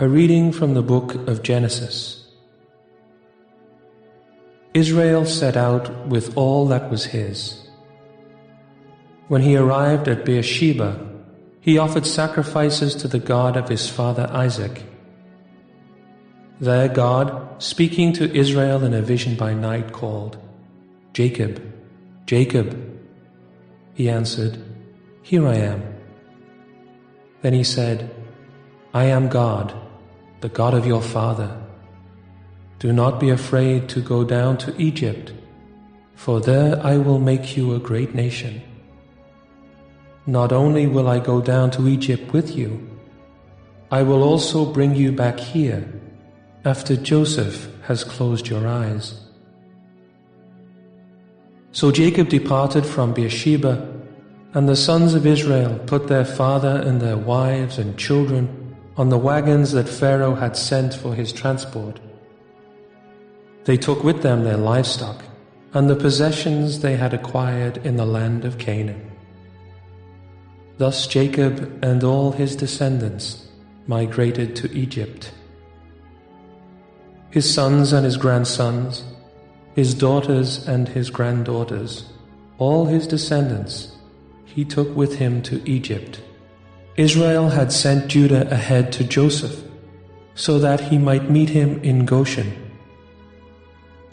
A reading from the book of Genesis. Israel set out with all that was his. When he arrived at Beersheba, he offered sacrifices to the God of his father Isaac. There God, speaking to Israel in a vision by night, called, "Jacob, Jacob." He answered, "Here I am." Then he said, "I am God, the God of your father. Do not be afraid to go down to Egypt, for there I will make you a great nation. Not only will I go down to Egypt with you, I will also bring you back here, after Joseph has closed your eyes." So Jacob departed from Beersheba, and the sons of Israel put their father and their wives and children on the wagons that Pharaoh had sent for his transport. They took with them their livestock and the possessions they had acquired in the land of Canaan. Thus Jacob and all his descendants migrated to Egypt. His sons and his grandsons, his daughters and his granddaughters, all his descendants, he took with him to Egypt. Israel had sent Judah ahead to Joseph, so that he might meet him in Goshen.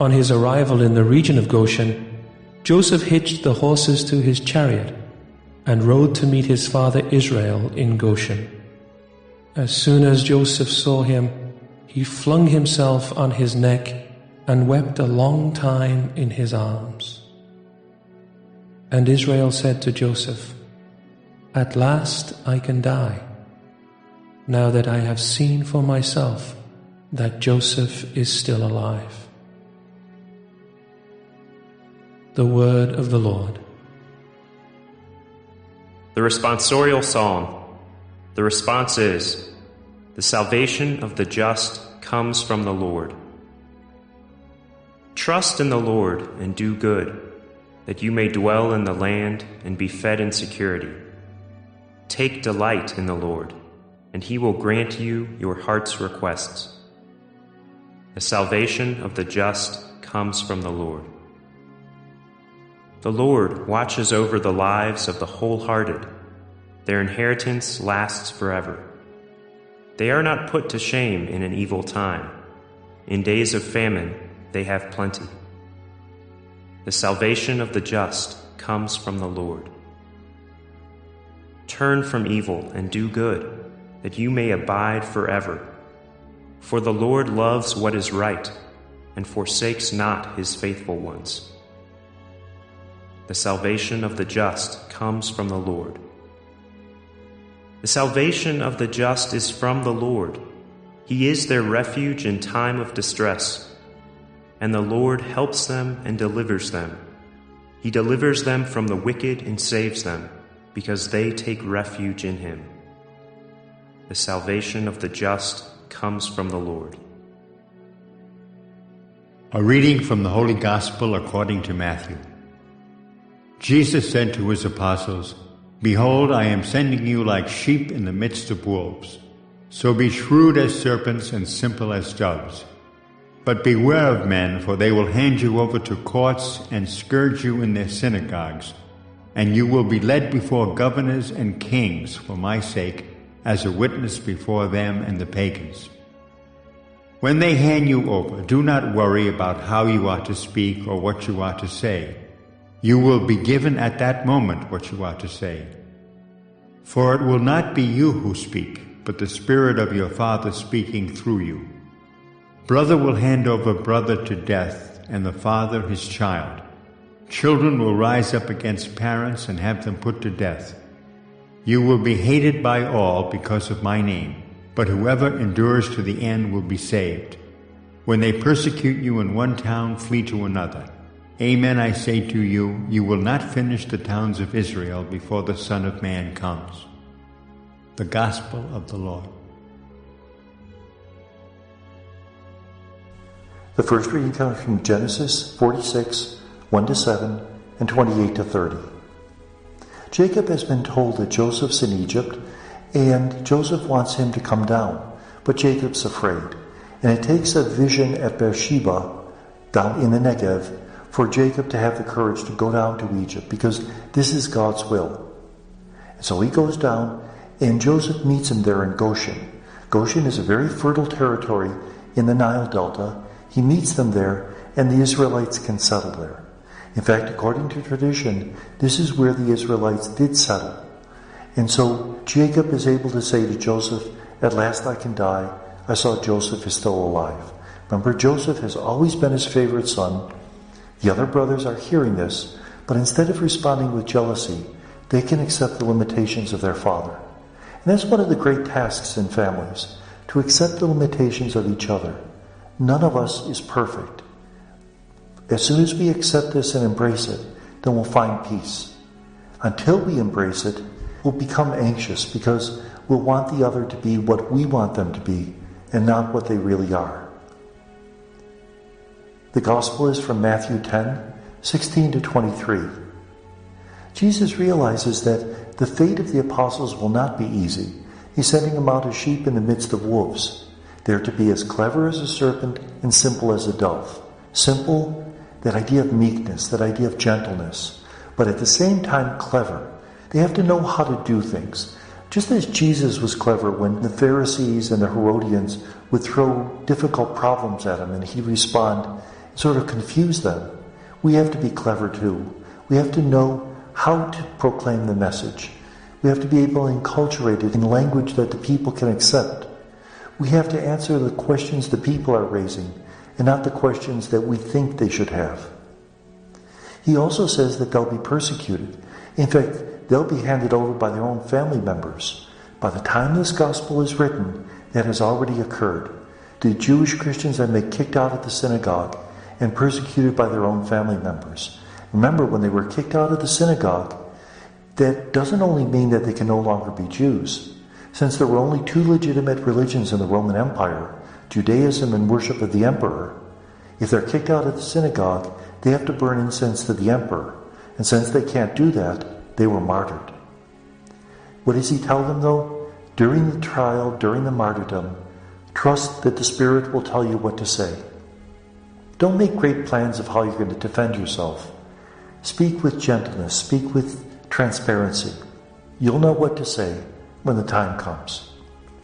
On his arrival in the region of Goshen, Joseph hitched the horses to his chariot and rode to meet his father Israel in Goshen. As soon as Joseph saw him, he flung himself on his neck and wept a long time in his arms. And Israel said to Joseph, "At last I can die, now that I have seen for myself that Joseph is still alive." The word of the Lord. The responsorial psalm. The response is, "The salvation of the just comes from the Lord." Trust in the Lord and do good, that you may dwell in the land and be fed in security. Take delight in the Lord, and he will grant you your heart's requests. The salvation of the just comes from the Lord. The Lord watches over the lives of the wholehearted. Their inheritance lasts forever. They are not put to shame in an evil time. In days of famine, they have plenty. The salvation of the just comes from the Lord. Turn from evil and do good, that you may abide forever. For the Lord loves what is right, and forsakes not his faithful ones. The salvation of the just comes from the Lord. The salvation of the just is from the Lord. He is their refuge in time of distress, and the Lord helps them and delivers them. He delivers them from the wicked and saves them, because they take refuge in him. The salvation of the just comes from the Lord. A reading from the Holy Gospel according to Matthew. Jesus said to his apostles, "Behold, I am sending you like sheep in the midst of wolves. So be shrewd as serpents and simple as doves. But beware of men, for they will hand you over to courts and scourge you in their synagogues, and you will be led before governors and kings for my sake, as a witness before them and the pagans. When they hand you over, do not worry about how you are to speak or what you are to say. You will be given at that moment what you are to say. For it will not be you who speak, but the Spirit of your Father speaking through you. Brother will hand over brother to death, and the father his child. Children will rise up against parents and have them put to death. You will be hated by all because of my name, but whoever endures to the end will be saved. When they persecute you in one town, flee to another. Amen, I say to you, you will not finish the towns of Israel before the Son of Man comes." The Gospel of the Lord. The first reading comes from Genesis 46, 1-7, and 28-30. Jacob has been told that Joseph's in Egypt, and Joseph wants him to come down. but Jacob's afraid. And it takes a vision at Beersheba, down in the Negev, for Jacob to have the courage to go down to Egypt, because this is God's will. And so he goes down, and Joseph meets him there in Goshen. Goshen is a very fertile territory in the Nile Delta. He meets them there, and the Israelites can settle there. In fact, according to tradition, this is where the Israelites did settle. And so Jacob is able to say to Joseph, "At last I can die. I saw Joseph is still alive." Remember, Joseph has always been his favorite son. The other brothers are hearing this, but instead of responding with jealousy, they can accept the limitations of their father. And that's one of the great tasks in families, to accept the limitations of each other. None of us is perfect. As soon as we accept this and embrace it, then we'll find peace. Until we embrace it, we'll become anxious because we'll want the other to be what we want them to be and not what they really are. The Gospel is from Matthew 10:16 to 23. Jesus realizes that the fate of the apostles will not be easy. He's sending them out as sheep in the midst of wolves. They're to be as clever as a serpent and simple as a dove. Simple, that idea of meekness, that idea of gentleness, but at the same time clever. They have to know how to do things. Just as Jesus was clever when the Pharisees and the Herodians would throw difficult problems at him and he'd respond and sort of confuse them, we have to be clever too. We have to know how to proclaim the message. We have to be able to enculturate it in language that the people can accept. We have to answer the questions the people are raising and not the questions that we think they should have. He also says that they'll be persecuted. In fact, they'll be handed over by their own family members. By the time this gospel is written, that has already occurred. The Jewish Christians have been kicked out of the synagogue and persecuted by their own family members. Remember, when they were kicked out of the synagogue, that doesn't only mean that they can no longer be Jews. Since there were only two legitimate religions in the Roman Empire, Judaism and worship of the emperor, if they're kicked out of the synagogue, they have to burn incense to the emperor. And since they can't do that, they were martyred. What does he tell them though? During the trial, during the martyrdom, trust that the Spirit will tell you what to say. Don't make great plans of how you're going to defend yourself. Speak with gentleness, speak with transparency. You'll know what to say when the time comes.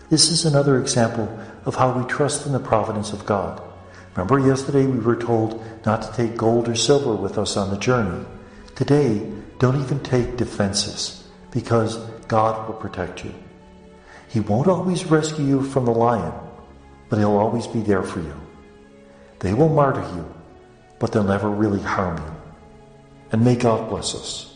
This is another example of how we trust in the providence of God. Remember yesterday we were told not to take gold or silver with us on the journey. Today, don't even take defenses, because God will protect you. He won't always rescue you from the lion, but he'll always be there for you. They will martyr you, but they'll never really harm you. And may God bless us.